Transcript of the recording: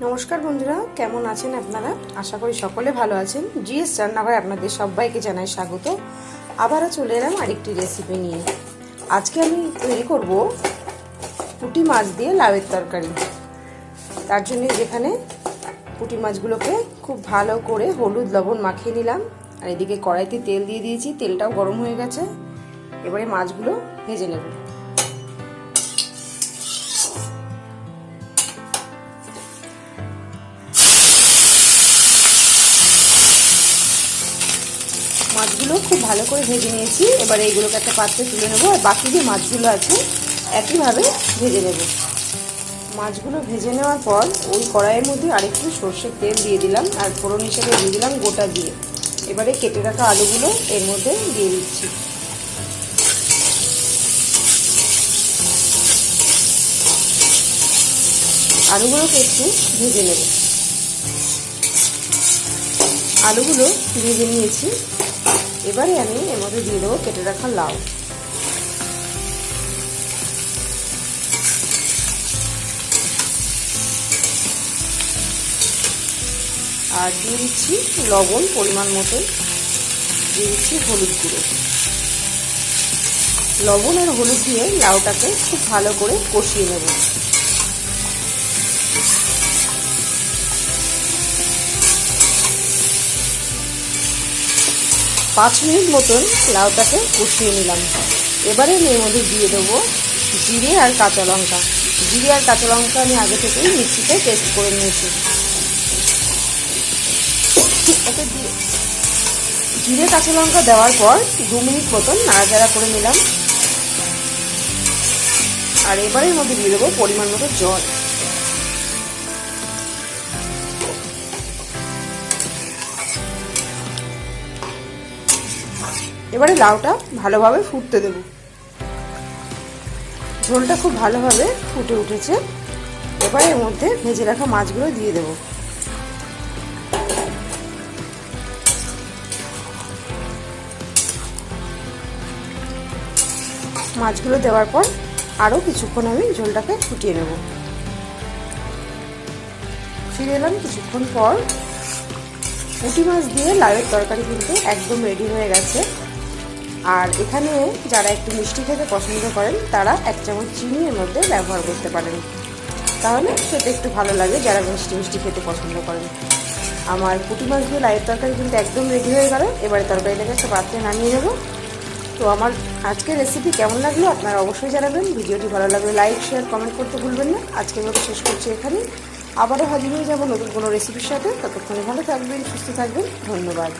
নমস্কার বন্ধুরা, কেমন আছেন আপনারা? আশা করি সকলে ভালো আছেন। জিএস রান্নাঘরে আপনাদের সবাইকে জানাই স্বাগত। আবারও চলে এলাম আরেকটি রেসিপি নিয়ে। আজকে আমি তৈরি করব পুঁটি মাছ দিয়ে লাউয়ের তরকারি। তার জন্য যেখানে পুঁটি মাছগুলোকে খুব ভালো করে হলুদ লবণ মাখিয়ে নিলাম, আর এদিকে কড়াইতে তেল দিয়ে দিয়েছি। তেলটাও গরম হয়ে গেছে। এবারে মাছগুলো ভেজে নেব। মাছগুলো খুব ভালো করে ভেজে নিয়েছি। এবার এইগুলোকে একটা পাত্রে তুলে নেবো, আর বাকি যে মাছগুলো আছে একইভাবে ভেজে নেব। মাছগুলো ভেজে নেওয়ার পর ওই কড়াইয়ের মধ্যে আরেকটু সর্ষের তেল দিয়ে দিলাম, আর ফোড়ন হিসেবে দিয়ে দিলাম গোটা জিরে। এবারে কেটে রাখা আলুগুলো এর মধ্যে দিয়ে দিচ্ছি। আলুগুলোকে একটু ভেজে নেব। আলুগুলো ভেজে নিয়েছি। এবারে আমি এর মধ্যে দিয়ে দেবো কেটে রাখা লাউ। আর দিয়ে দিচ্ছি লবণ পরিমাণ মতো, দিয়ে দিচ্ছি হলুদ গুঁড়ো। লবণ আর হলুদ দিয়ে লাউটাকে খুব ভালো করে কষিয়ে নেব। পাঁচ মিনিট মতন লাউটাকে কষিয়ে নিলাম। এবারে এর মধ্যে দিয়ে দেবো জিরে আর কাঁচা লঙ্কা। জিরে আর কাঁচা লঙ্কা আমি আগে থেকেই মিক্সিতে পেস্ট করে নিয়েছি। ওকে দিয়ে জিরে কাঁচা লঙ্কা দেওয়ার পর 2 মিনিট মতন নাড়াচাড়া করে নিলাম। আর এবারে এর মধ্যে দিয়ে দেবো পরিমাণ মতো জল। এবারে লাউটা ভালোভাবে ফুটতে দেব। ঝোলটা খুব ভালোভাবে ফুটে উঠেছে। এবারে এর মধ্যে ভেজে রাখা মাছগুলো দিয়ে দেব। মাছগুলো দেওয়ার পর আরও কিছুক্ষণ আমি ঝোলটাকে ফুটিয়ে নেব। ফিরে এলাম কিছুক্ষণ পর। পুঁটি মাছ দিয়ে লাউয়ের তরকারি কিন্তু একদম রেডি হয়ে গেছে। আর এখানে যারা একটু মিষ্টি খেতে পছন্দ করেন তারা 1 চামচ চিনি এর মধ্যে ব্যবহার করতে পারেন, তাহলে সেটা একটু ভালো লাগে যারা মিষ্টি মিষ্টি খেতে পছন্দ করেন। আমার পুঁটি মাছ দিয়ে লাউয়ের তরকারি কিন্তু একদম রেডি হয়ে গেল। এবারে তরকারিটাকে একটা পাত্রে নামিয়ে নেব। তো আমার আজকের রেসিপি কেমন লাগলো আপনারা অবশ্যই জানাবেন। ভিডিওটি ভালো লাগলে লাইক শেয়ার কমেন্ট করতে ভুলবেন না। আজকের মতো শেষ করছি এখানে। আবারও হাজির হয়ে যাবো নতুন কোনো রেসিপির সাথে। ততক্ষণে ভালো থাকবেন, সুস্থ থাকবেন। ধন্যবাদ।